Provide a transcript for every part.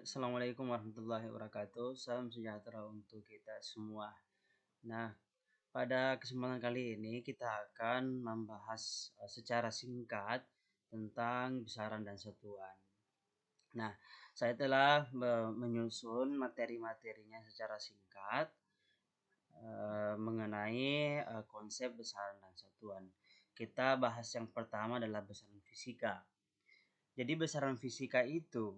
Assalamualaikum warahmatullahi wabarakatuh. Salam sejahtera untuk kita semua. Nah, pada kesempatan kali ini kita akan membahas secara singkat tentang besaran dan satuan. Nah, saya telah menyusun materi-materinya secara singkat mengenai konsep besaran dan satuan. Kita bahas yang pertama adalah besaran fisika. Jadi besaran fisika itu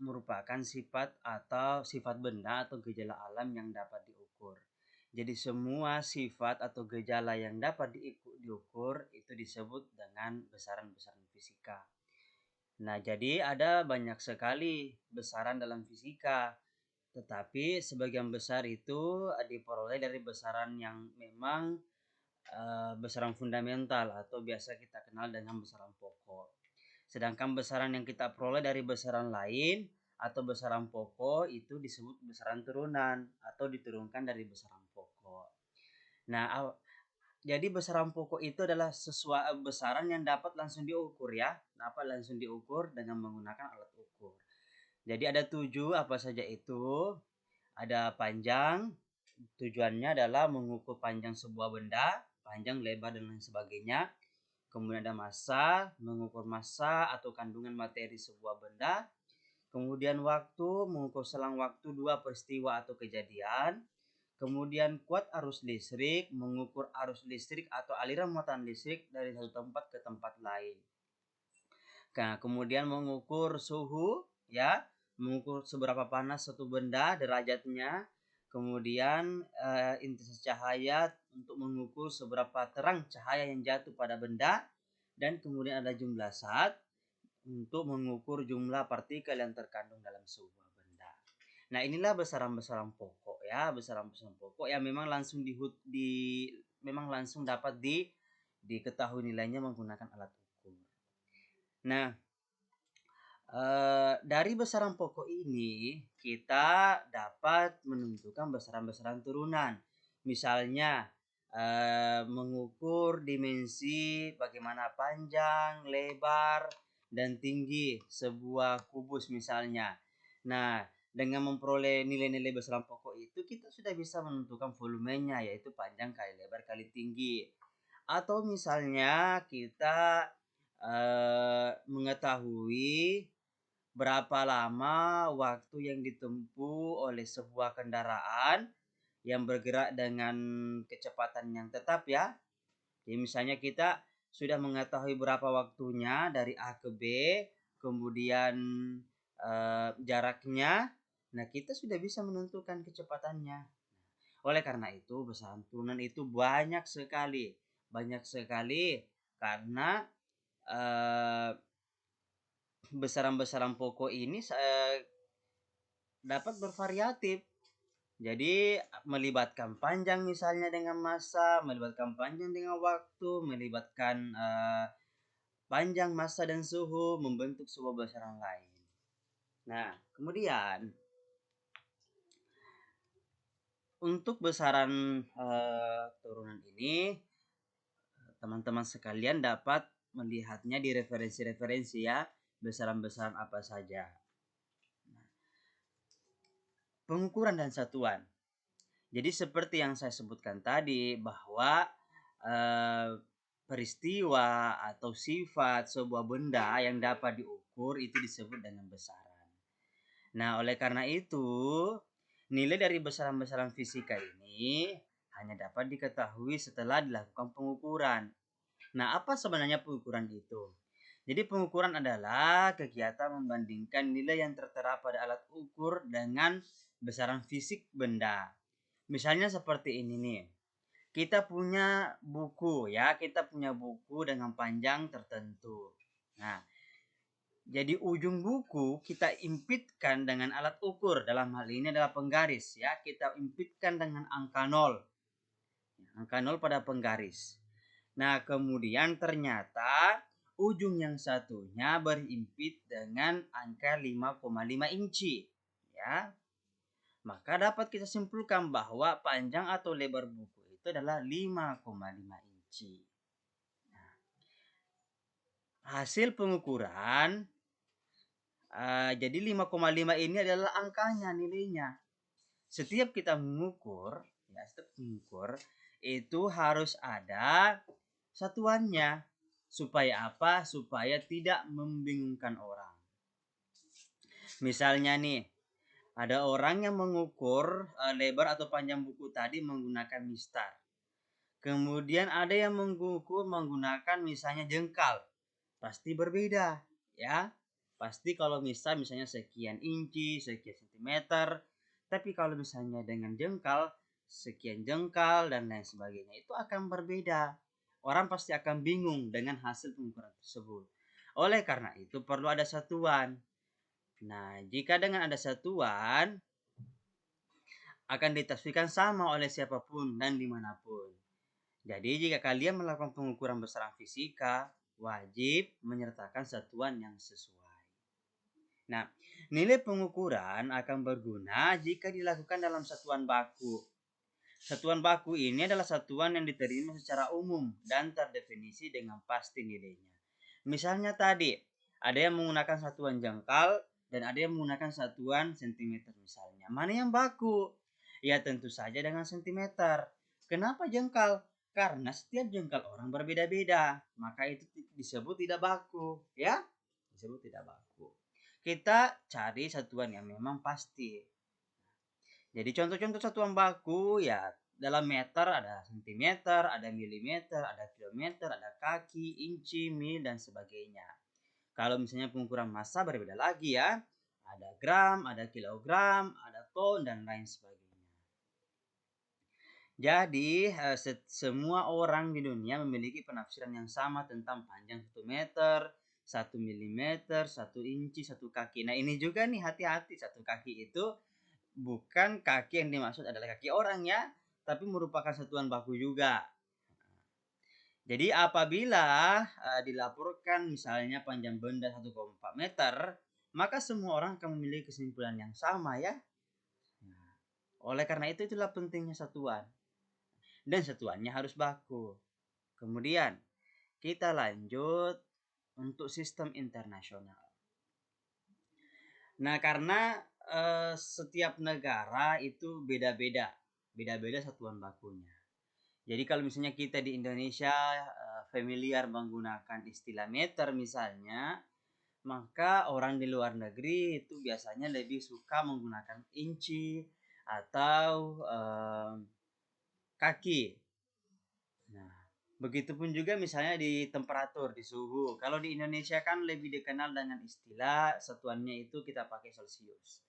merupakan sifat atau sifat benda atau gejala alam yang dapat diukur. Jadi semua sifat atau gejala yang dapat diukur itu disebut dengan besaran-besaran fisika. Nah, jadi ada banyak sekali besaran dalam fisika, tetapi sebagian besar itu diperoleh dari besaran yang memang besaran fundamental atau biasa kita kenal dengan besaran pokok. Sedangkan besaran yang kita peroleh dari besaran lain atau besaran pokok itu disebut besaran turunan atau diturunkan dari besaran pokok. Nah, jadi besaran pokok itu adalah sesuatu besaran yang dapat langsung diukur ya, dapat langsung diukur dengan menggunakan alat ukur. Jadi ada 7 apa saja itu? Ada panjang, tujuannya adalah mengukur panjang sebuah benda, panjang, lebar dan lain sebagainya. Kemudian ada massa, mengukur massa atau kandungan materi sebuah benda. Kemudian waktu, mengukur selang waktu dua peristiwa atau kejadian. Kemudian kuat arus listrik, mengukur arus listrik atau aliran muatan listrik dari satu tempat ke tempat lain. Nah, kemudian mengukur suhu, ya, mengukur seberapa panas satu benda, derajatnya. Kemudian intensitas cahaya untuk mengukur seberapa terang cahaya yang jatuh pada benda. Dan kemudian ada jumlah saat untuk mengukur jumlah partikel yang terkandung dalam sebuah benda. Nah, inilah besaran-besaran pokok ya, besaran-besaran pokok yang memang langsung memang langsung dapat diketahui nilainya menggunakan alat ukur. Nah, dari besaran pokok ini kita dapat menentukan besaran-besaran turunan. Misalnya mengukur dimensi bagaimana panjang, lebar, dan tinggi sebuah kubus misalnya. Nah, dengan memperoleh nilai-nilai besaran pokok itu kita sudah bisa menentukan volumenya, yaitu panjang kali lebar kali tinggi. Atau misalnya kita mengetahui berapa lama waktu yang ditempuh oleh sebuah kendaraan yang bergerak dengan kecepatan yang tetap ya. Jadi misalnya kita sudah mengetahui berapa waktunya dari A ke B, kemudian jaraknya, nah kita sudah bisa menentukan kecepatannya. Oleh karena itu besaran turunan itu banyak sekali karena besaran-besaran pokok ini dapat bervariatif. Jadi melibatkan panjang misalnya dengan massa, melibatkan panjang dengan waktu, melibatkan panjang, massa dan suhu membentuk sebuah besaran lain. Nah, kemudian untuk besaran turunan ini teman-teman sekalian dapat melihatnya di referensi-referensi ya, besaran-besaran apa saja. Pengukuran dan satuan. Jadi seperti yang saya sebutkan tadi bahwa peristiwa atau sifat sebuah benda yang dapat diukur itu disebut dengan besaran. Nah, oleh karena itu, nilai dari besaran-besaran fisika ini hanya dapat diketahui setelah dilakukan pengukuran. Nah, apa sebenarnya pengukuran itu? Jadi pengukuran adalah kegiatan membandingkan nilai yang tertera pada alat ukur dengan besaran fisik benda. Misalnya seperti ini nih. Kita punya buku ya, kita punya buku dengan panjang tertentu. Nah, jadi ujung buku kita impitkan dengan alat ukur, dalam hal ini adalah penggaris ya. Kita impitkan dengan angka 0. Angka 0 pada penggaris. Nah, kemudian ternyata ujung yang satunya berimpit dengan angka 5,5 inci ya. Maka dapat kita simpulkan bahwa panjang atau lebar buku itu adalah 5,5 inci. Nah, hasil pengukuran Jadi 5,5 ini adalah angkanya, nilainya. Setiap kita mengukur, ya, setiap mengukur itu harus ada satuannya. Supaya apa? Supaya tidak membingungkan orang. Misalnya nih, ada orang yang mengukur lebar atau panjang buku tadi menggunakan mistar. Kemudian ada yang mengukur menggunakan misalnya jengkal. Pasti berbeda, ya. Pasti kalau misalnya sekian inci, sekian sentimeter. Tapi kalau misalnya dengan jengkal, sekian jengkal dan lain sebagainya, itu akan berbeda. Orang pasti akan bingung dengan hasil pengukuran tersebut. Oleh karena itu perlu ada satuan. Nah, jika dengan ada satuan, akan ditafsirkan sama oleh siapapun dan dimanapun. Jadi jika kalian melakukan pengukuran besaran fisika, wajib menyertakan satuan yang sesuai. Nah, nilai pengukuran akan berguna jika dilakukan dalam satuan baku. Satuan baku ini adalah satuan yang diterima secara umum dan terdefinisi dengan pasti nilainya. Misalnya tadi, ada yang menggunakan satuan jengkal dan ada yang menggunakan satuan sentimeter misalnya. Mana yang baku? Ya tentu saja dengan sentimeter. Kenapa jengkal? Karena setiap jengkal orang berbeda-beda, maka itu disebut tidak baku, ya? Disebut tidak baku. Kita cari satuan yang memang pasti. Jadi contoh-contoh satuan baku ya dalam meter ada sentimeter, ada milimeter, ada kilometer, ada kaki, inci, mil, dan sebagainya. Kalau misalnya pengukuran massa berbeda lagi ya. Ada gram, ada kilogram, ada ton, dan lain sebagainya. Jadi semua orang di dunia memiliki penafsiran yang sama tentang panjang 1 meter, 1 milimeter, 1 inci, 1 kaki. Nah ini juga nih hati-hati, 1 kaki itu bukan kaki yang dimaksud adalah kaki orang ya, tapi merupakan satuan baku juga. Jadi apabila dilaporkan misalnya panjang benda 1,4 meter, maka semua orang akan memiliki kesimpulan yang sama ya. Oleh karena itulah pentingnya satuan. Dan satuannya harus baku. Kemudian kita lanjut untuk sistem internasional. Nah, karena setiap negara itu beda-beda satuan bakunya. Jadi kalau misalnya kita di Indonesia familiar menggunakan istilah meter misalnya, maka orang di luar negeri itu biasanya lebih suka menggunakan inci atau kaki. Nah, begitupun juga misalnya di temperatur, di suhu. Kalau di Indonesia kan lebih dikenal dengan istilah satuannya itu kita pakai Celcius.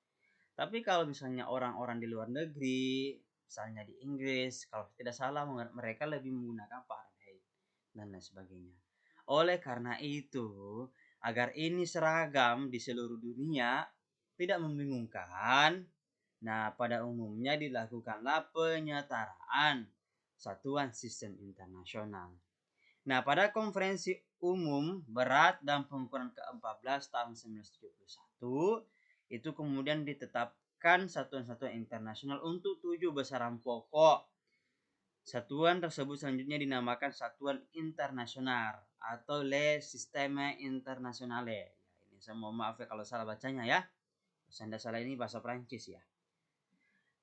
Tapi kalau misalnya orang-orang di luar negeri, misalnya di Inggris, kalau tidak salah mereka lebih menggunakan Fahrenheit dan lain sebagainya. Oleh karena itu, agar ini seragam di seluruh dunia, tidak membingungkan, nah pada umumnya dilakukanlah penyetaraan satuan sistem internasional. Nah, pada konferensi umum berat dan pengukuran ke-14 tahun 1971, itu kemudian ditetapkan satuan-satuan internasional untuk 7 besaran pokok. Satuan tersebut selanjutnya dinamakan Satuan Internasional atau Le Sisteme Internazionale. Ya, ini saya mohon maaf ya kalau salah bacanya ya. Kalau Anda salah ini bahasa Prancis ya.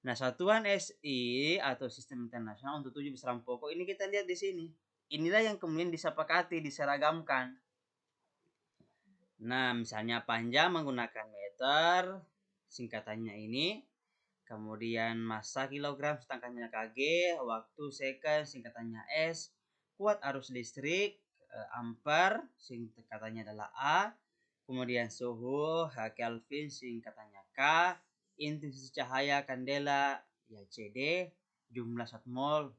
Nah, satuan SI atau Sistem Internasional untuk 7 besaran pokok ini kita lihat di sini. Inilah yang kemudian disepakati, diseragamkan. Nah, misalnya panjang menggunakan meter, singkatannya ini. Kemudian massa kilogram, singkatannya kg. Waktu second, singkatannya S. Kuat arus listrik, ampere, singkatannya adalah A. Kemudian suhu, Kelvin, singkatannya K. Intensitas cahaya kandela, ya CD. Jumlah 1 mol.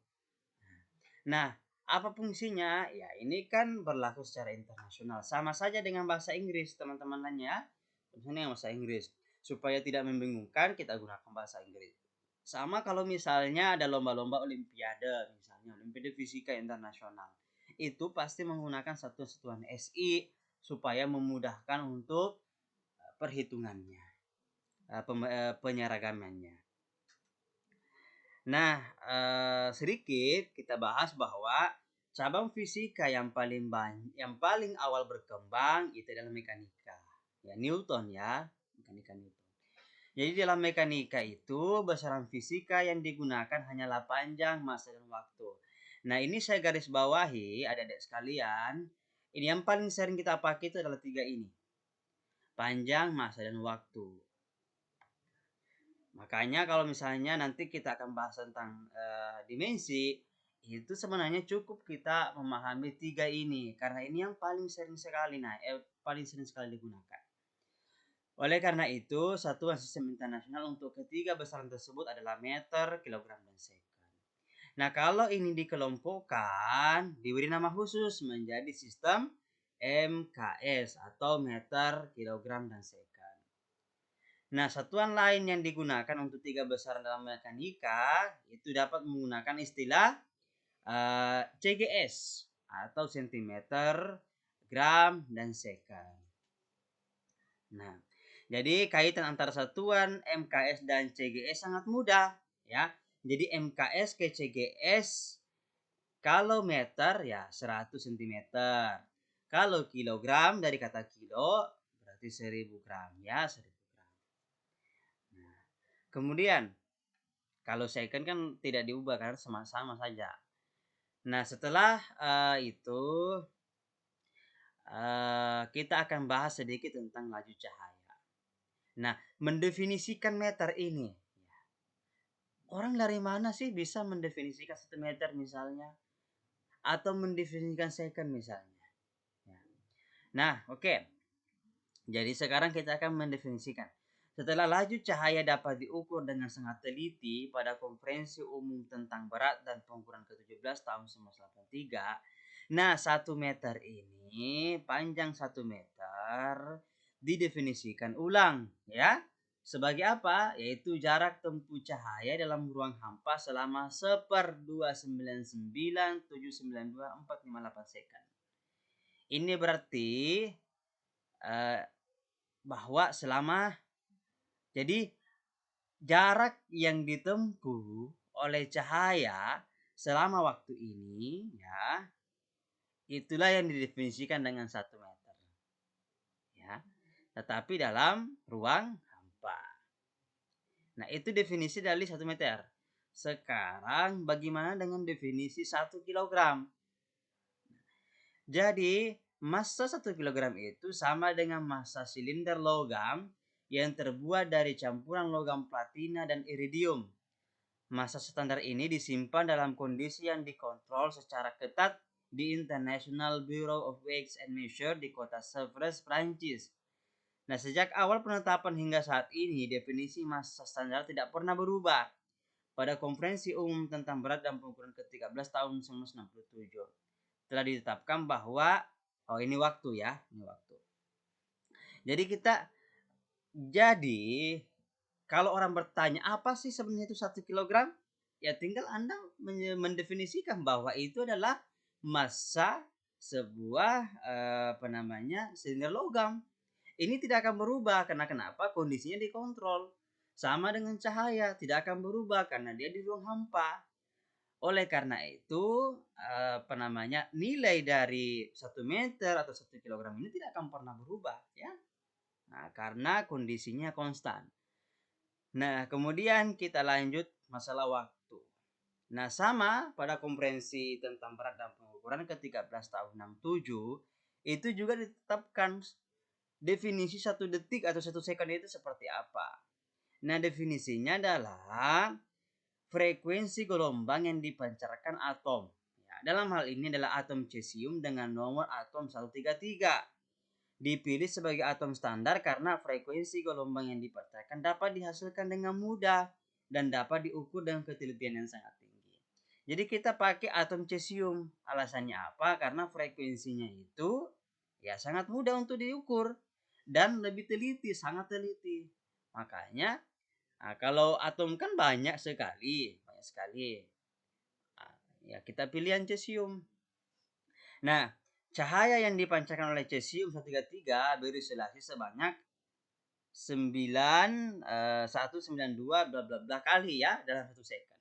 Nah, apa fungsinya? Ya, ini kan berlaku secara internasional. Sama saja dengan bahasa Inggris, teman-teman lainnya. Ya. Misalnya bahasa Inggris. Supaya tidak membingungkan, kita gunakan bahasa Inggris. Sama kalau misalnya ada lomba-lomba olimpiade, misalnya Olimpiade Fisika Internasional. Itu pasti menggunakan satuan-satuan SI supaya memudahkan untuk perhitungannya, penyeragamannya. Nah, sedikit kita bahas bahwa cabang fisika yang paling awal berkembang itu adalah mekanika. Ya, Newton ya, mekanika Newton. Jadi dalam mekanika itu besaran fisika yang digunakan hanyalah panjang, massa, dan waktu. Nah, ini saya garis bawahi, adik-adik sekalian. Ini yang paling sering kita pakai itu adalah tiga ini. Panjang, massa, dan waktu. Makanya kalau misalnya nanti kita akan bahas tentang dimensi, itu sebenarnya cukup kita memahami tiga ini. Karena ini yang paling sering sekali, paling sering sekali digunakan. Oleh karena itu, satuan sistem internasional untuk ketiga besaran tersebut adalah meter, kilogram, dan second. Nah, kalau ini dikelompokkan, diberi nama khusus menjadi sistem MKS atau meter, kilogram, dan second. Nah, satuan lain yang digunakan untuk tiga besaran dalam mekanika itu dapat menggunakan istilah CGS atau centimeter, gram, dan second. Nah, jadi kaitan antara satuan MKS dan CGS sangat mudah ya. Jadi MKS ke CGS kalau meter ya 100 cm. Kalau kilogram dari kata kilo berarti 1000 gram ya, 1000 gram. Nah, kemudian kalau second kan tidak diubah karena sama-sama saja. Nah, setelah itu kita akan bahas sedikit tentang laju cahaya. Nah, mendefinisikan meter ini. Orang dari mana sih bisa mendefinisikan 1 meter misalnya? Atau mendefinisikan second misalnya? Ya. Nah, oke. Jadi sekarang kita akan mendefinisikan. Setelah laju cahaya dapat diukur dengan sangat teliti pada konferensi umum tentang berat dan pengukuran ke-17 tahun 1983. Nah, 1 meter ini, panjang 1 meter, didefinisikan ulang ya. Sebagai apa? Yaitu jarak tempuh cahaya dalam ruang hampa selama 1/299792458 second. Ini berarti bahwa jadi jarak yang ditempuh oleh cahaya selama waktu ini ya, itulah yang didefinisikan dengan 1 meter. Ya. Tetapi dalam ruang hampa. Nah, itu definisi dari 1 meter. Sekarang bagaimana dengan definisi 1 kilogram? Jadi, massa 1 kilogram itu sama dengan massa silinder logam yang terbuat dari campuran logam platina dan iridium. Massa standar ini disimpan dalam kondisi yang dikontrol secara ketat di International Bureau of Weights and Measures di kota Sèvres, Prancis. Nah, sejak awal penetapan hingga saat ini, definisi massa standar tidak pernah berubah. Pada Konferensi Umum tentang Berat dan Pengukuran ke-13 tahun 1967, telah ditetapkan bahwa, ini waktu ya, ini waktu. Jadi kalau orang bertanya apa sih sebenarnya itu 1 kilogram? Ya tinggal Anda mendefinisikan bahwa itu adalah massa sebuah silinder logam. Ini tidak akan berubah karena kenapa? Kondisinya dikontrol. Sama dengan cahaya, tidak akan berubah karena dia di ruang hampa. Oleh karena itu, nilai dari 1 meter atau 1 kilogram ini tidak akan pernah berubah ya. Nah, karena kondisinya konstan. Nah, kemudian kita lanjut masalah waktu. Nah, sama pada konferensi tentang berat dan pengukuran ke-13 tahun 67 itu juga ditetapkan definisi 1 detik atau 1 second itu seperti apa. Nah, definisinya adalah frekuensi gelombang yang dipancarkan atom. Ya, dalam hal ini adalah atom cesium dengan nomor atom 133. Dipilih sebagai atom standar karena frekuensi gelombang yang dipancarkan dapat dihasilkan dengan mudah dan dapat diukur dengan ketelitian yang sangat tinggi. Jadi kita pakai atom cesium. Alasannya apa? Karena frekuensinya itu ya sangat mudah untuk diukur dan lebih teliti, sangat teliti. Makanya kalau atom kan banyak sekali. Ya kita pilih yang cesium. Nah, cahaya yang dipancarkan oleh cesium 133 berisolasi sebanyak 192 bla bla bla kali ya dalam 1 second.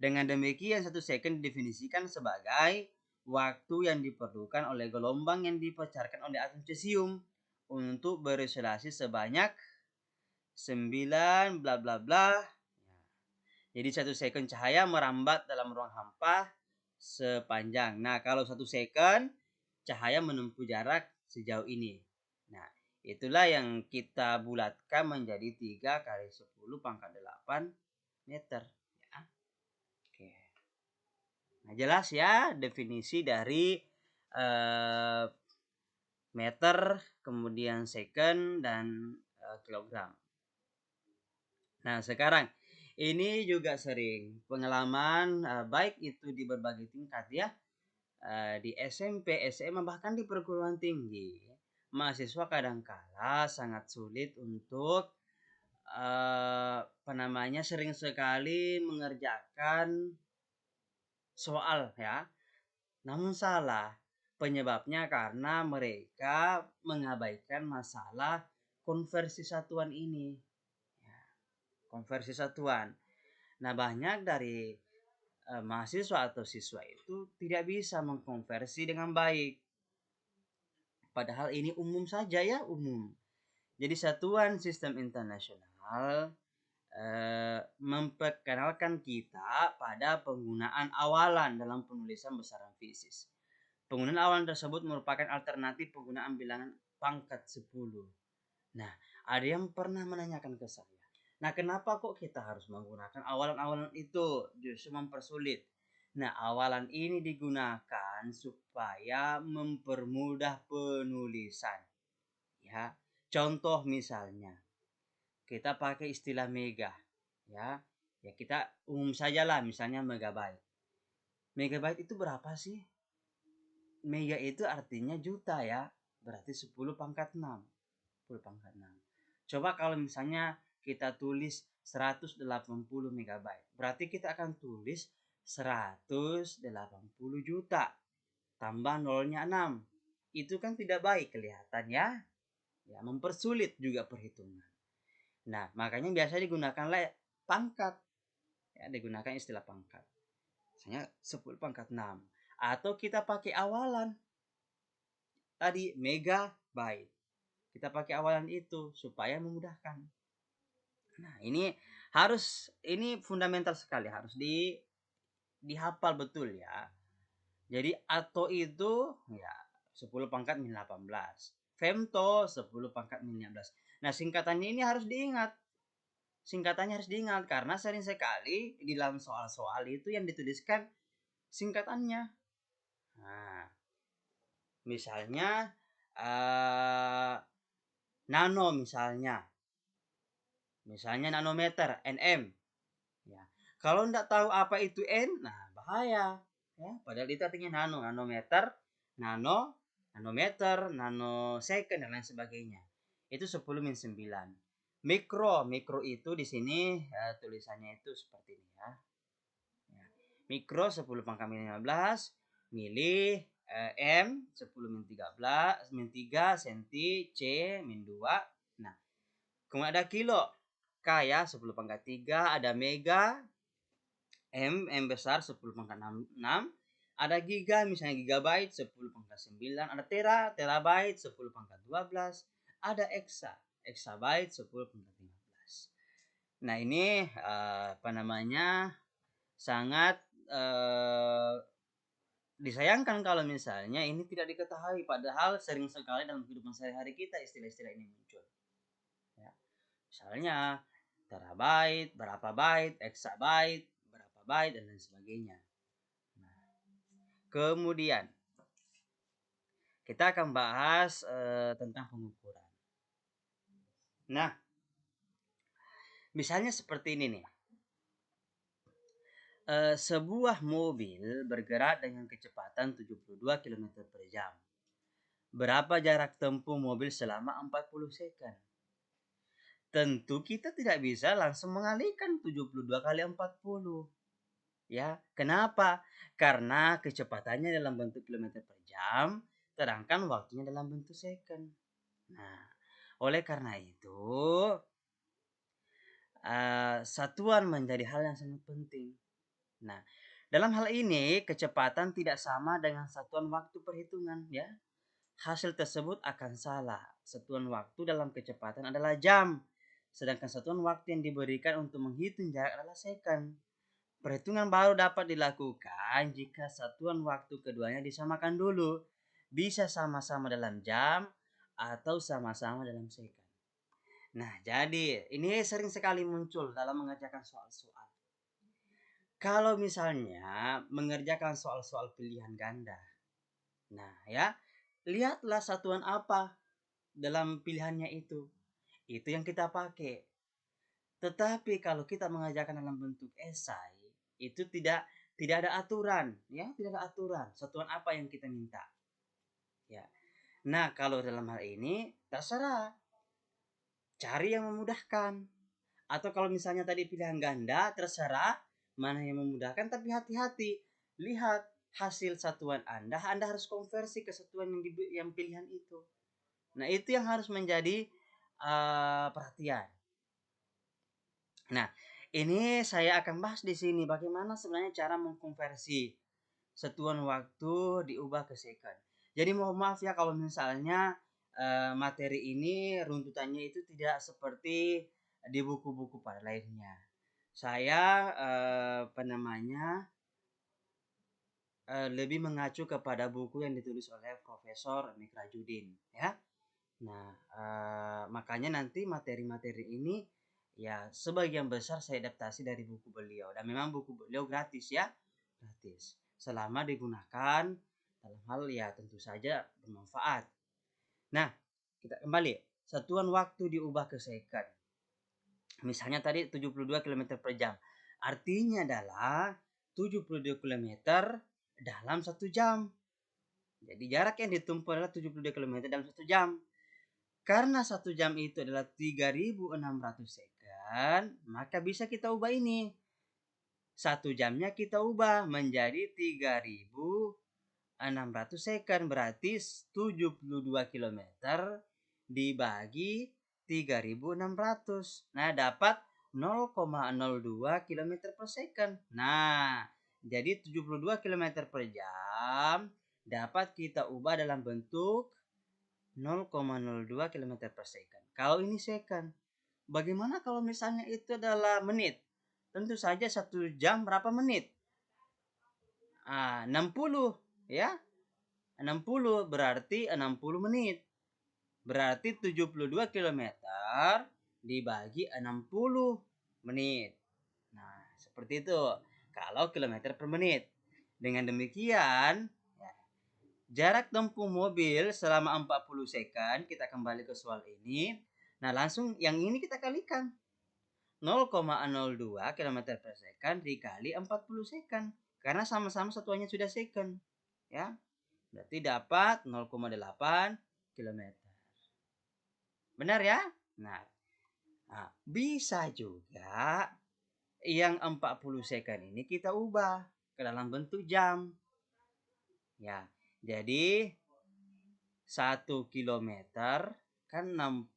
Dengan demikian 1 second didefinisikan sebagai waktu yang diperlukan oleh gelombang yang dipancarkan oleh atom cesium untuk berisolasi sebanyak 9 bla bla bla. Jadi 1 second cahaya merambat dalam ruang hampa sepanjang. Nah, kalau 1 second cahaya menempuh jarak sejauh ini. Nah, itulah yang kita bulatkan menjadi 3 kali 10 pangkat 8 meter. Ya. Oke. Nah, jelas ya definisi dari meter, kemudian second, dan kilogram. Nah, sekarang ini juga sering pengalaman baik itu di berbagai tingkat ya, di SMP, SMA, bahkan di perguruan tinggi. Mahasiswa kadangkala sangat sulit untuk sering sekali mengerjakan soal ya. Namun salah. Penyebabnya karena mereka mengabaikan masalah konversi satuan ini. Konversi satuan. Nah, banyak dari mahasiswa atau siswa itu tidak bisa mengkonversi dengan baik. Padahal ini umum saja ya, umum. Jadi satuan sistem internasional memperkenalkan kita pada penggunaan awalan dalam penulisan besaran fisis. Penggunaan awalan tersebut merupakan alternatif penggunaan bilangan pangkat 10. Nah, ada yang pernah menanyakan ke saya, nah kenapa kok kita harus menggunakan awalan-awalan itu? Justru mempersulit. Nah, awalan ini digunakan supaya mempermudah penulisan. Ya, contoh misalnya, kita pakai istilah mega. Ya, kita umum sajalah, misalnya megabyte. Megabyte itu berapa sih? Mega itu artinya juta ya, berarti 10 pangkat 6. 10 pangkat 6. Coba kalau misalnya kita tulis 180 megabyte, berarti kita akan tulis 180 juta tambah nolnya 6. Itu kan tidak baik kelihatan ya. Ya, mempersulit juga perhitungan. Nah, makanya biasa digunakanlah pangkat. Ya, digunakan istilah pangkat. Misalnya 10 pangkat 6. Atau kita pakai awalan. Tadi megabyte. Kita pakai awalan itu supaya memudahkan. Nah, ini fundamental sekali, harus dihafal betul ya. Jadi atau itu ya 10 pangkat min 18. Femto 10 pangkat min 15. Nah, singkatannya ini harus diingat. Singkatannya harus diingat karena sering sekali di dalam soal-soal itu yang dituliskan singkatannya. Nah, misalnya nano misalnya nanometer nm ya. Kalau enggak tahu apa itu n, nah bahaya ya. Padahal itu artinya nanometer, nanometer, nanosecond dan lain sebagainya. Itu 10 min 9. Mikro itu di sini tulisannya itu seperti ini ya. Mikro 10 pangkat min 15, mili m 10 min 13 min 3, senti c min 2. Nah, kemudian ada kilo K ya 10 pangkat 3, ada mega M besar 10 pangkat 6, ada giga misalnya gigabyte 10 pangkat 9, ada terabyte 10 pangkat 12, ada exabyte 10 pangkat 15. Nah, ini sangat disayangkan kalau misalnya ini tidak diketahui, padahal sering sekali dalam kehidupan sehari-hari kita istilah-istilah ini muncul. Ya. Misalnya terabyte, berapa byte, exabyte, berapa byte, dan lain sebagainya. Nah, kemudian kita akan bahas tentang pengukuran. Nah, misalnya seperti ini nih. Sebuah mobil bergerak dengan kecepatan 72 km per jam. Berapa jarak tempuh mobil selama 40 second? Tentu kita tidak bisa langsung mengalihkan 72 kali 40. Ya, kenapa? Karena kecepatannya dalam bentuk kilometer per jam, sedangkan waktunya dalam bentuk second. Nah, oleh karena itu, satuan menjadi hal yang sangat penting. Nah, dalam hal ini kecepatan tidak sama dengan satuan waktu perhitungan ya. hasil tersebut akan salah. Satuan waktu dalam kecepatan adalah jam, sedangkan satuan waktu yang diberikan untuk menghitung jarak adalah second. Perhitungan baru dapat dilakukan jika satuan waktu keduanya disamakan dulu. Bisa sama-sama dalam jam atau sama-sama dalam second. Nah, jadi ini sering sekali muncul dalam mengerjakan soal-soal. Kalau misalnya mengerjakan soal-soal pilihan ganda. Nah, ya, lihatlah satuan apa dalam pilihannya itu. Itu yang kita pakai. Tetapi kalau kita mengerjakan dalam bentuk esai, itu tidak ada aturan, ya, tidak ada aturan. Satuan apa yang kita minta. Ya. Nah, kalau dalam hal ini terserah. Cari yang memudahkan. Atau kalau misalnya tadi pilihan ganda, terserah mana yang memudahkan, tapi hati-hati. Lihat hasil satuan Anda harus konversi ke satuan yang pilihan itu. Nah, itu yang harus menjadi perhatian. Nah, ini saya akan bahas di sini bagaimana sebenarnya cara mengkonversi satuan waktu diubah ke second. Jadi mohon maaf ya kalau misalnya materi ini runtutannya itu tidak seperti di buku-buku pada lainnya. Saya lebih mengacu kepada buku yang ditulis oleh Profesor Mikrajudin, ya. Nah, makanya nanti materi-materi ini ya sebagian besar saya adaptasi dari buku beliau, dan memang buku beliau gratis ya, gratis. Selama digunakan dalam hal ya tentu saja bermanfaat. Nah, kita kembali. Satuan waktu diubah ke second. Misalnya tadi 72 km per jam. Artinya adalah 72 km dalam 1 jam. Jadi jarak yang ditempuh adalah 72 km dalam 1 jam. Karena 1 jam itu adalah 3.600 second, maka bisa kita ubah ini. 1 jamnya kita ubah menjadi 3.600 second, berarti 72 km dibagi 3.600. Nah, dapat 0,02 km per second. Nah, jadi 72 km per jam dapat kita ubah dalam bentuk 0,02 km per second. Kalau ini second. Bagaimana kalau misalnya itu adalah menit? Tentu saja 1 jam berapa menit? 60 ya. 60 berarti 60 menit. Berarti 72 km dibagi 60 menit. Nah, seperti itu. Kalau kilometer per menit. Dengan demikian, jarak tempuh mobil selama 40 second, kita kembali ke soal ini. Nah, langsung yang ini kita kalikan. 0,02 km per second dikali 40 second. Karena sama-sama satuannya sudah second. Ya, berarti dapat 0,8 km. Benar ya? Nah, bisa juga yang 40 second ini kita ubah ke dalam bentuk jam. Ya, jadi 1 kilometer kan 1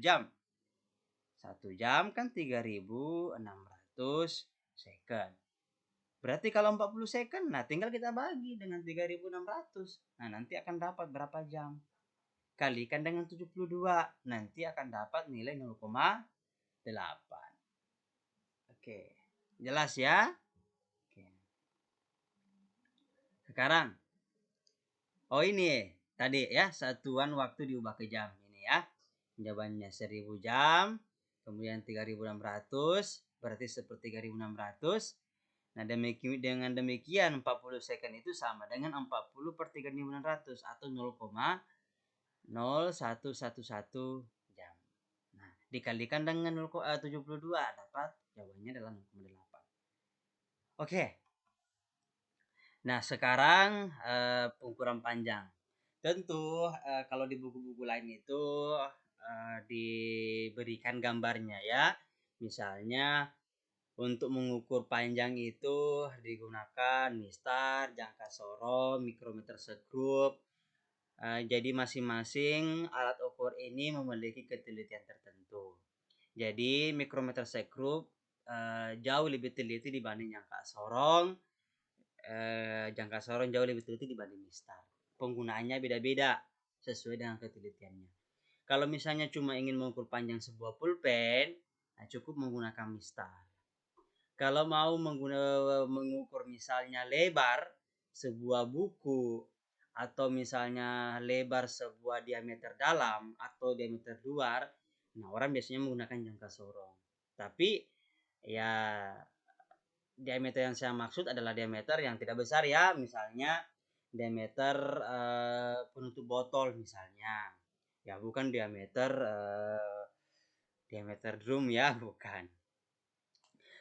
jam. 1 jam kan 3.600 second. Berarti kalau 40 second, nah tinggal kita bagi dengan 3.600. Nah, nanti akan dapat berapa jam. Kalikan dengan 72, nanti akan dapat nilai 0,8. Oke, jelas ya? Oke. Sekarang, ini tadi ya, satuan waktu diubah ke jam. Ini ya, jawabannya 1000 jam, kemudian 3.600, berarti sepertiga 3.600. Nah, dengan demikian 40 second itu sama dengan 40 per 3.600 atau 0,0111 jam. Nah, dikalikan dengan 72 dapat jawabannya adalah 0,8. Oke. Nah, sekarang pengukuran panjang. Tentu kalau di buku-buku lain itu diberikan gambarnya ya. Misalnya untuk mengukur panjang itu digunakan mistar, jangka sorong, mikrometer sekrup. Jadi masing-masing alat ukur ini memiliki ketelitian tertentu. Jadi mikrometer sekrup jauh lebih teliti dibanding jangka sorong. Jangka sorong jauh lebih teliti dibanding mistar. penggunaannya beda-beda sesuai dengan ketelitiannya. Kalau misalnya cuma ingin mengukur panjang sebuah pulpen, nah cukup menggunakan mistar. Kalau mau mengukur misalnya lebar sebuah buku atau misalnya lebar sebuah diameter dalam atau diameter luar, nah orang biasanya menggunakan jangka sorong. Tapi ya diameter yang saya maksud adalah diameter yang tidak besar ya, misalnya diameter penutup botol misalnya. Ya bukan diameter drum ya, bukan.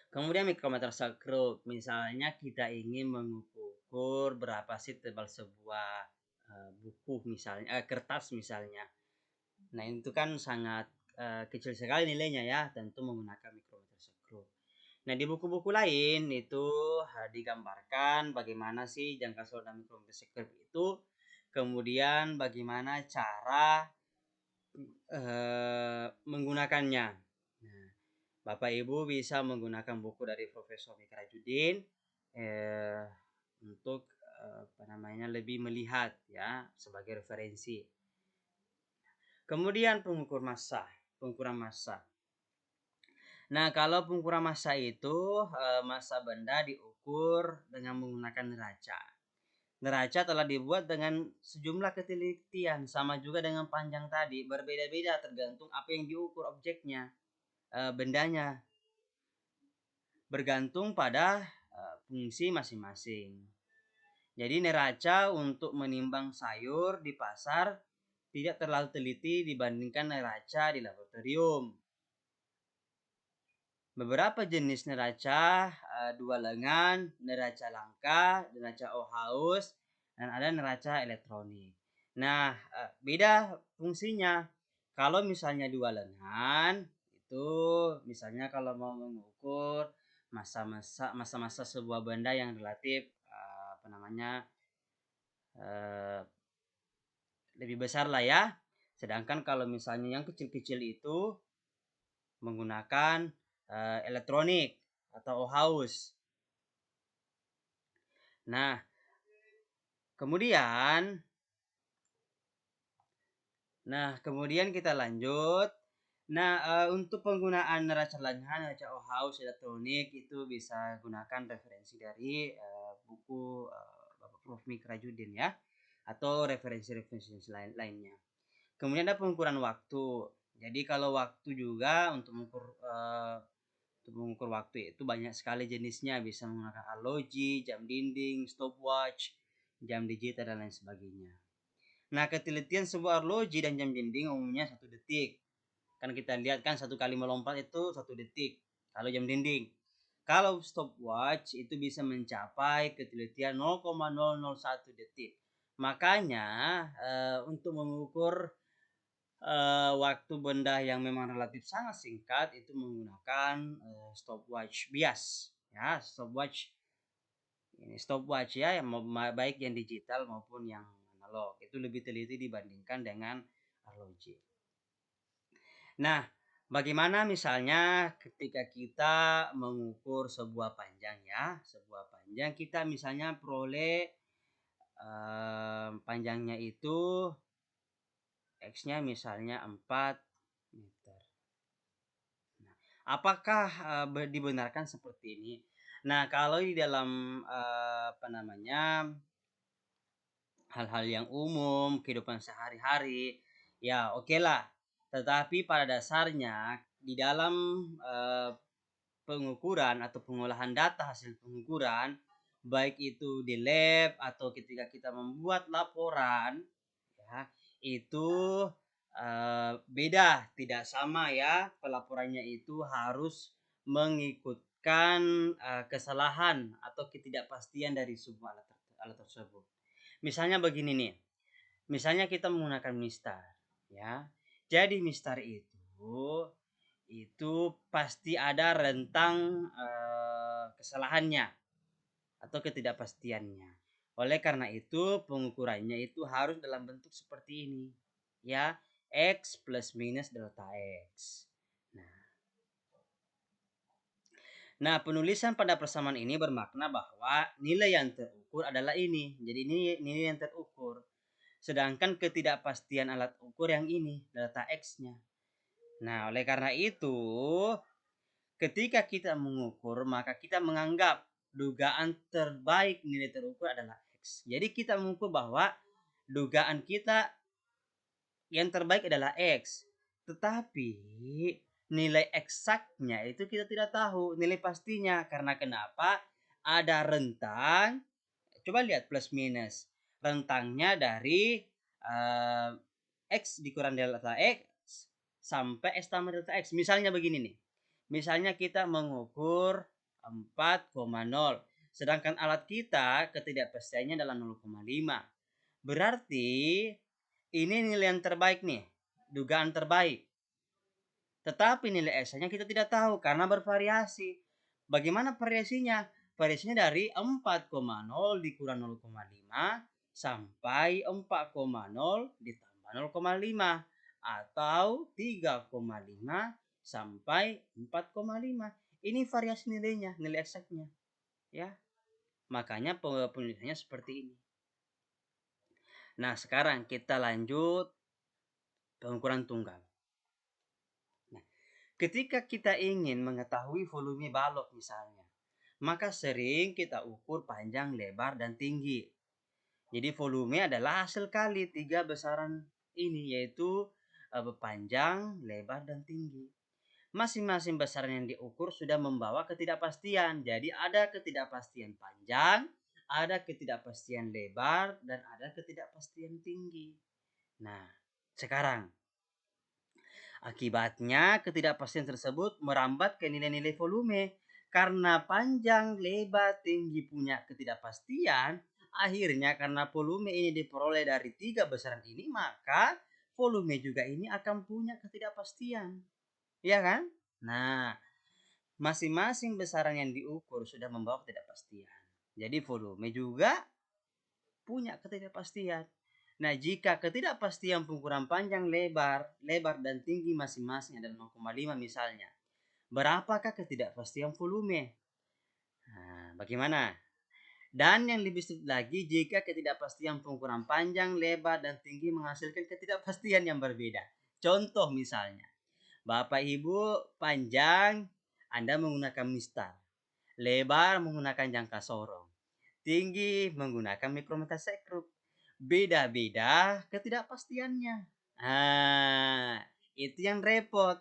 Kemudian mikrometer sekrup, misalnya kita ingin mengukur berapa sih tebal sebuah buku misalnya, kertas misalnya. Nah itu kan sangat kecil sekali nilainya ya, tentu menggunakan mikrometer sekrup. Nah di buku-buku lain itu digambarkan bagaimana sih jangka sorong dan mikrometer sekrup itu, kemudian bagaimana cara menggunakannya. Nah, Bapak Ibu bisa menggunakan buku dari Profesor Mikrajudin untuk apa namanya lebih melihat ya sebagai referensi. Kemudian pengukuran massa. Nah, kalau pengukuran massa itu massa benda diukur dengan menggunakan neraca. Neraca telah dibuat dengan sejumlah ketelitian, sama juga dengan panjang tadi, berbeda-beda tergantung apa yang diukur objeknya, bendanya. Bergantung pada fungsi masing-masing. Jadi neraca untuk menimbang sayur di pasar tidak terlalu teliti dibandingkan neraca di laboratorium. Beberapa jenis neraca, dua lengan, neraca langka, neraca Ohaus, dan ada neraca elektronik. Nah, beda fungsinya. Kalau misalnya dua lengan, itu misalnya kalau mau mengukur masa-masa sebuah benda yang relatif apa namanya lebih besar lah ya. Sedangkan kalau misalnya yang kecil-kecil itu menggunakan elektronik atau Ohaus. Nah, kemudian kita lanjut. Nah, untuk penggunaan neraca lengan, neraca Ohaus elektronik itu bisa gunakan referensi dari buku Bapak Prof. Mikrajudin ya, atau referensi-referensi lainnya. Kemudian ada pengukuran waktu. Jadi kalau waktu juga untuk mengukur waktu itu banyak sekali jenisnya, bisa menggunakan arloji, jam dinding, stopwatch, jam digital dan lain sebagainya. Nah, ketelitian sebuah arloji dan jam dinding umumnya 1 detik. Kan kita lihat kan 1 kali melompat itu 1 detik. Kalau jam dinding. Kalau stopwatch itu bisa mencapai ketelitian 0,001 detik. Makanya untuk mengukur waktu benda yang memang relatif sangat singkat itu menggunakan stopwatch bias ya, stopwatch ya, yang baik yang digital maupun yang analog itu lebih teliti dibandingkan dengan arloji. Nah, bagaimana misalnya ketika kita mengukur sebuah panjang ya, kita misalnya peroleh panjangnya itu X-nya misalnya 4 meter. Nah, apakah dibenarkan seperti ini? Nah, kalau di dalam hal-hal yang umum, kehidupan sehari-hari, ya oke lah. Tetapi pada dasarnya di dalam pengukuran atau pengolahan data hasil pengukuran, baik itu di lab atau ketika kita membuat laporan, ya, itu beda, tidak sama ya. Pelaporannya itu harus mengikutkan kesalahan atau ketidakpastian dari sebuah alat tersebut. Misalnya begini nih, misalnya kita menggunakan mistar, ya. Jadi mistar itu pasti ada rentang kesalahannya atau ketidakpastiannya. Oleh karena itu pengukurannya itu harus dalam bentuk seperti ini, ya, X plus minus delta X. Nah, penulisan pada persamaan ini bermakna bahwa nilai yang terukur adalah ini. Jadi ini nilai yang terukur. sedangkan ketidakpastian alat ukur yang ini, delta X-nya. Nah, oleh karena itu, ketika kita mengukur, maka kita menganggap dugaan terbaik nilai terukur adalah X. Jadi kita mengukur bahwa dugaan kita yang terbaik adalah X. Tetapi nilai eksaknya itu kita tidak tahu, nilai pastinya. Karena kenapa? Ada rentang, coba lihat plus minus. Rentangnya dari X dikurang delta X sampai S tambah delta X. Misalnya begini nih. Misalnya kita mengukur 4,0. Sedangkan alat kita ketidakpastiannya adalah 0,5. Berarti ini nilai yang terbaik nih, dugaan terbaik. Tetapi nilai S-nya kita tidak tahu karena bervariasi. Bagaimana variasinya? Variasinya dari 4,0 dikurang 0,5 sampai 4,0 ditambah 0,5 atau 3,5 sampai 4,5. Ini variasi nilainya, nilai eksaknya. Ya. Makanya penulisannya seperti ini. Nah, sekarang kita lanjut pengukuran tunggal. Nah, ketika kita ingin mengetahui volume balok misalnya, maka sering kita ukur panjang, lebar, dan tinggi. Jadi volume adalah hasil kali 3 besaran ini, yaitu panjang, lebar, dan tinggi. Masing-masing besaran yang diukur sudah membawa ketidakpastian. Jadi ada ketidakpastian panjang, ada ketidakpastian lebar, dan ada ketidakpastian tinggi. Nah, sekarang akibatnya ketidakpastian tersebut merambat ke nilai-nilai volume. Karena panjang, lebar, tinggi punya ketidakpastian, akhirnya karena volume ini diperoleh dari 3 besaran ini, maka volume juga ini akan punya ketidakpastian. Iya kan? Nah, masing-masing besaran yang diukur sudah membawa ketidakpastian. Jadi volume juga punya ketidakpastian. Nah, jika ketidakpastian pengukuran panjang, lebar, dan tinggi masing-masing adalah 0,5 misalnya, berapakah ketidakpastian volume? Nah, bagaimana? Dan yang lebih sulit lagi jika ketidakpastian pengukuran panjang, lebar, dan tinggi menghasilkan ketidakpastian yang berbeda. Contoh misalnya, Bapak Ibu panjang Anda menggunakan mistar, lebar menggunakan jangka sorong, tinggi menggunakan mikrometer sekrup. Beda-beda ketidakpastiannya. Nah, itu yang repot.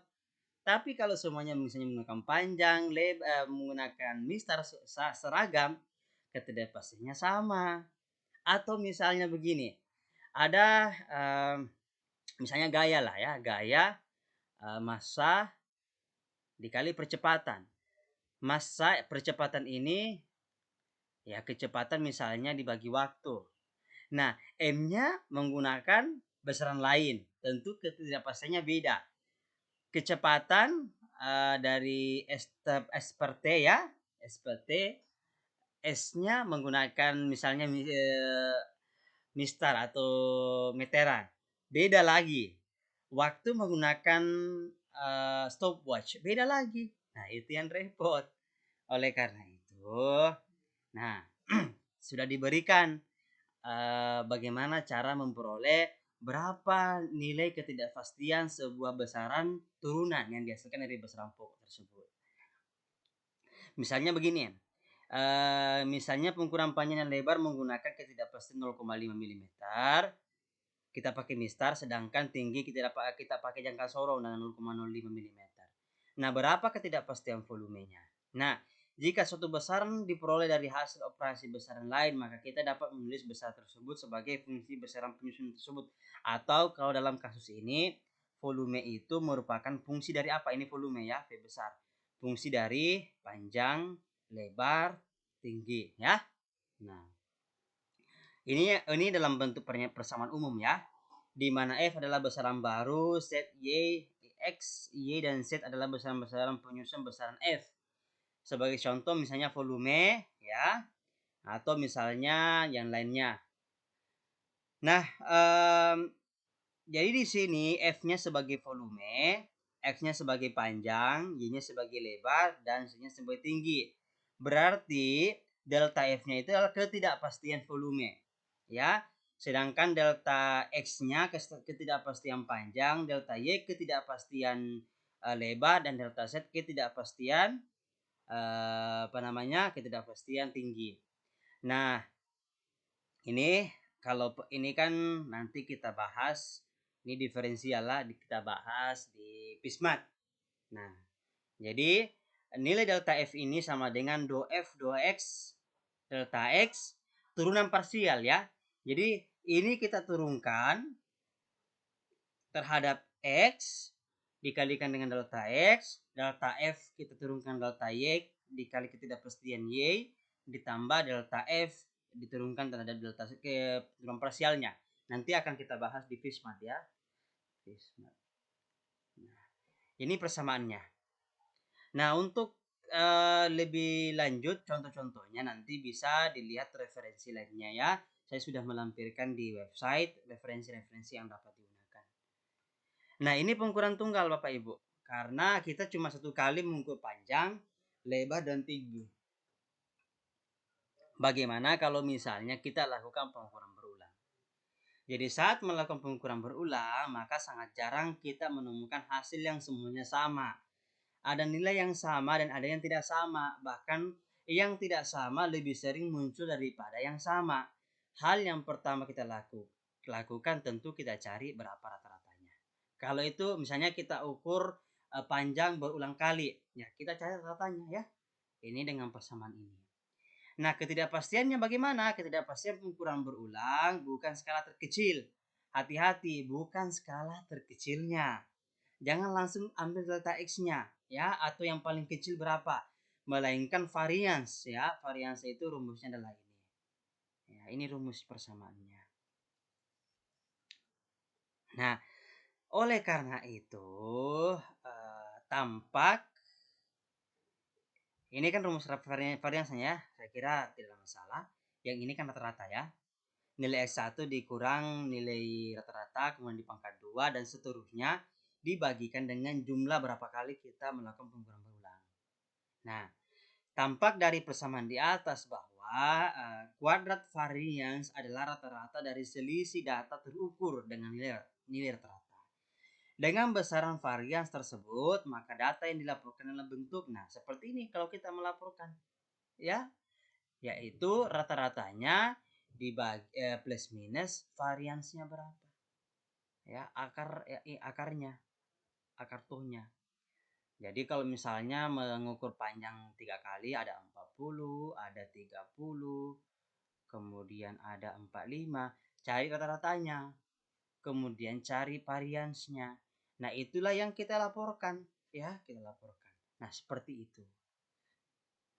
Tapi kalau semuanya misalnya menggunakan panjang, lebar, menggunakan mistar seragam, ketidakpastiannya sama. Atau misalnya begini, ada misalnya gaya lah ya, gaya massa dikali percepatan. Massa percepatan ini ya kecepatan misalnya dibagi waktu. Nah, M-nya menggunakan besaran lain. Tentu ketidakpastiannya beda. Kecepatan dari S per T ya, S per T, S-nya menggunakan misalnya mistar atau meteran. Beda lagi. Waktu menggunakan stopwatch. Beda lagi. Nah, itu yang repot. Oleh karena itu, nah, sudah diberikan bagaimana cara memperoleh berapa nilai ketidakpastian sebuah besaran turunan yang dihasilkan dari besaran pokok tersebut. Misalnya begini, misalnya pengukuran panjang dan lebar menggunakan ketidakpastian 0,5 mm. Kita pakai mistar, sedangkan tinggi kita pakai jangka sorong dengan 0,05 mm. Nah, berapa ketidakpastian volumenya? Nah, jika suatu besaran diperoleh dari hasil operasi besaran lain, maka kita dapat menulis besaran tersebut sebagai fungsi besaran penyusun tersebut. Atau kalau dalam kasus ini, volume itu merupakan fungsi dari apa? Ini volume ya, V besar. Fungsi dari panjang, lebar, tinggi ya. Nah, ini dalam bentuk persamaan umum ya. Di mana F adalah besaran baru, set Y, X, Y, dan Z adalah besaran-besaran penyusun besaran F. Sebagai contoh misalnya volume ya, atau misalnya yang lainnya. Nah, jadi di sini F-nya sebagai volume, X-nya sebagai panjang, Y-nya sebagai lebar, dan Z-nya sebagai tinggi. Berarti delta F-nya itu adalah ketidakpastian volume. Ya, Sedangkan delta X-nya ketidakpastian panjang, delta Y ketidakpastian lebar, dan delta Z ketidakpastian ketidakpastian tinggi. Nah, ini kalau ini kan nanti kita bahas, ini diferensial lah, kita bahas di Pismat. Nah, jadi nilai delta F ini sama dengan dou F dou X delta X turunan parsial ya. Jadi ini kita turunkan terhadap X dikalikan dengan delta X, delta F kita turunkan delta Y dikali ketidakpastian Y, ditambah delta F diturunkan terhadap delta ke turunan parsialnya. Nanti akan kita bahas di Pismat ya. Pismat. Nah, ini persamaannya. Nah, untuk lebih lanjut contoh-contohnya nanti bisa dilihat referensi lainnya ya. Saya sudah melampirkan di website referensi-referensi yang dapat digunakan. Nah, ini pengukuran tunggal Bapak Ibu. Karena kita cuma satu kali mengukur panjang, lebar, dan tinggi. Bagaimana kalau misalnya kita lakukan pengukuran berulang? Jadi saat melakukan pengukuran berulang, maka sangat jarang kita menemukan hasil yang semuanya sama. Ada nilai yang sama dan ada yang tidak sama. Bahkan yang tidak sama lebih sering muncul daripada yang sama. Hal yang pertama kita lakukan tentu kita cari berapa rata-ratanya. Kalau itu misalnya kita ukur panjang berulang kali, ya kita cari rata-ratanya ya. Ini dengan persamaan ini. Nah, ketidakpastiannya bagaimana? Ketidakpastian pengukuran berulang bukan skala terkecil. Hati-hati, bukan skala terkecilnya. Jangan langsung ambil delta X-nya ya, atau yang paling kecil berapa, melainkan varians ya. Varians itu rumusnya adalah ini. Ya, ini rumus persamaannya. Nah, oleh karena itu tampak ini kan rumus variansnya ya. Saya kira tidak masalah. Yang ini kan rata-rata ya. Nilai X1 dikurang nilai rata-rata, kemudian dipangkat 2 dan seterusnya dibagikan dengan jumlah berapa kali kita melakukan pengukuran berulang. Nah, tampak dari persamaan di atas bahwa kuadrat varians adalah rata-rata dari selisih data terukur dengan nilai rata-rata. Dengan besaran varians tersebut, maka data yang dilaporkan dalam bentuk, nah seperti ini kalau kita melaporkan, ya, yaitu rata-ratanya dibagi plus minus variansnya berapa, ya, akarnya, akar tuhnya. Jadi kalau misalnya mengukur panjang 3 kali ada 40, ada 30, kemudian ada 45, cari rata-ratanya. Kemudian cari variansnya. Nah, itulah yang kita laporkan, ya, kita laporkan. Nah, seperti itu.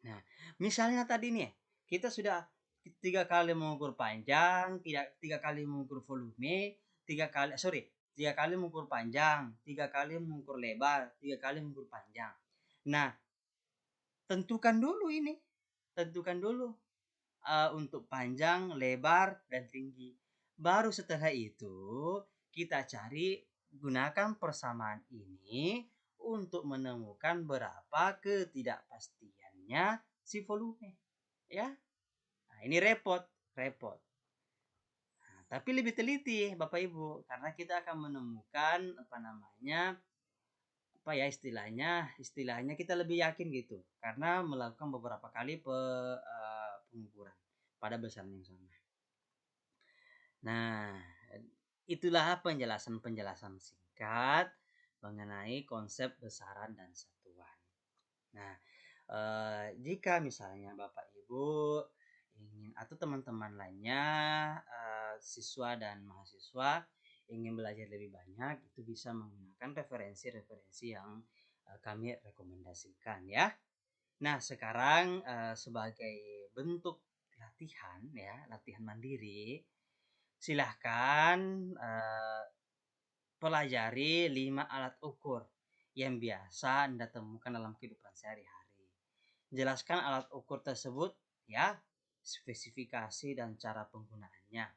Nah, misalnya tadi nih, kita sudah 3 kali mengukur panjang, 3 kali mengukur volume, 3 kali mengukur panjang, 3 kali mengukur lebar, 3 kali mengukur panjang. Nah, tentukan dulu ini. Tentukan dulu untuk panjang, lebar, dan tinggi. Baru setelah itu kita cari, gunakan persamaan ini untuk menemukan berapa ketidakpastiannya si volume. Ya. Nah, ini repot. Nah, tapi lebih teliti Bapak Ibu, karena kita akan menemukan istilahnya kita lebih yakin gitu karena melakukan beberapa kali pengukuran pada besaran yang sama. Nah, itulah penjelasan singkat mengenai konsep besaran dan satuan. Nah, jika misalnya Bapak Ibu ingin atau teman-teman lainnya siswa dan mahasiswa ingin belajar lebih banyak, itu bisa menggunakan referensi-referensi yang kami rekomendasikan ya. Nah, sekarang sebagai bentuk latihan mandiri, silahkan pelajari 5 alat ukur yang biasa Anda temukan dalam kehidupan sehari-hari. Jelaskan alat ukur tersebut ya, spesifikasi dan cara penggunaannya.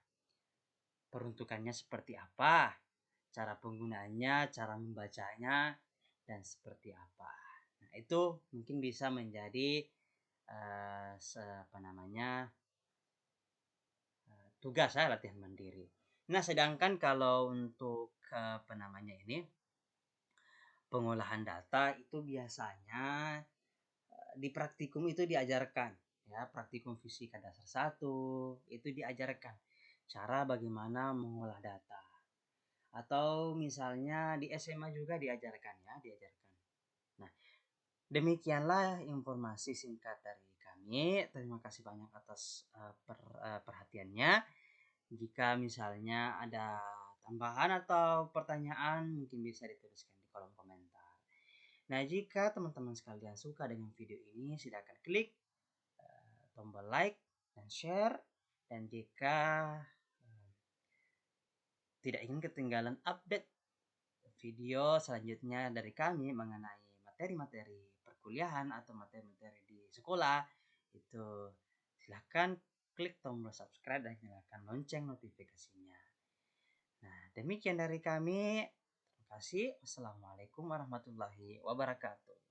Peruntukannya seperti apa? Cara penggunaannya, cara membacanya, dan seperti apa. Nah, itu mungkin bisa menjadi tugas ya, latihan mandiri. Nah, sedangkan kalau untuk pengolahan data itu biasanya di praktikum itu diajarkan ya, praktikum fisika dasar 1 itu diajarkan cara bagaimana mengolah data. Atau misalnya di SMA juga diajarkan ya, diajarkan. Nah, demikianlah informasi singkat dari kami. Terima kasih banyak atas perhatiannya. Jika misalnya ada tambahan atau pertanyaan, mungkin bisa dituliskan di kolom komentar. Nah, jika teman-teman sekalian suka dengan video ini, silakan klik tombol like dan share. Dan jika tidak ingin ketinggalan update video selanjutnya dari kami mengenai materi-materi perkuliahan atau materi-materi di sekolah, itu silahkan klik tombol subscribe dan nyalakan lonceng notifikasinya. Nah, demikian dari kami. Terima kasih. Wassalamualaikum warahmatullahi wabarakatuh.